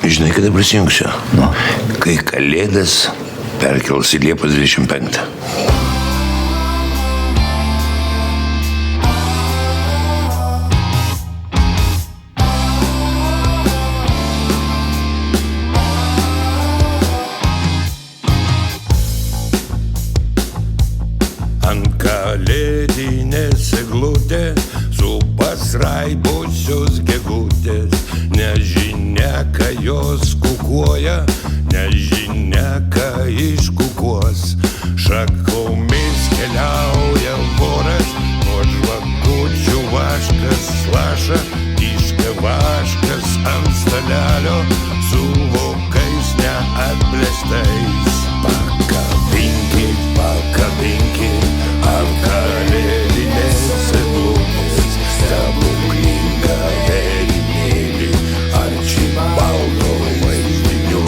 Žinai, kada prisijungsiu? Nu. Kai Kalėdas perkels į Liepos 25. Ant kalėdinės eglutės su pasraibusios gegutės, nežinia, ką jos kukuoja, nežinia, ką iškukuos. Šakomis keliauja voras, nuo žvakučių vaškas laša, kiška vaškas ant stalelio su vokais neatblėstais. Pakabinkit, pakabinkit ant kalėdinės eglutės stebuklingą vėrinėlį, Arčibaldo vaizdinių.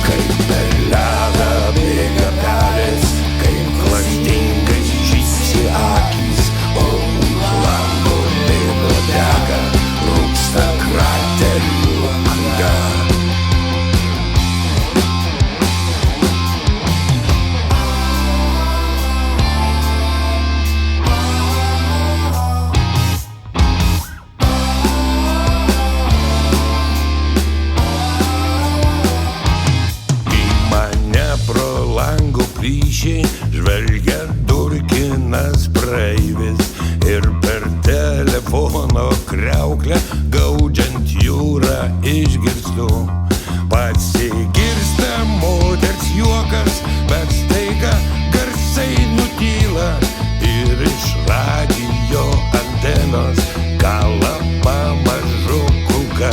Kaip per ledą bėga pelės, kaip klastingai žysi akys, o už lango mėnuo dega, rūksta kraterių anga. Pro lango plyšiai žvelgia durkinas praeivis ir per telefono kriauklę gaudžiant jūrą išgirstu. Pasigirsta moters juokas, bet staiga garsai nutyla ir iš radijo antenos kala pamažu kulka.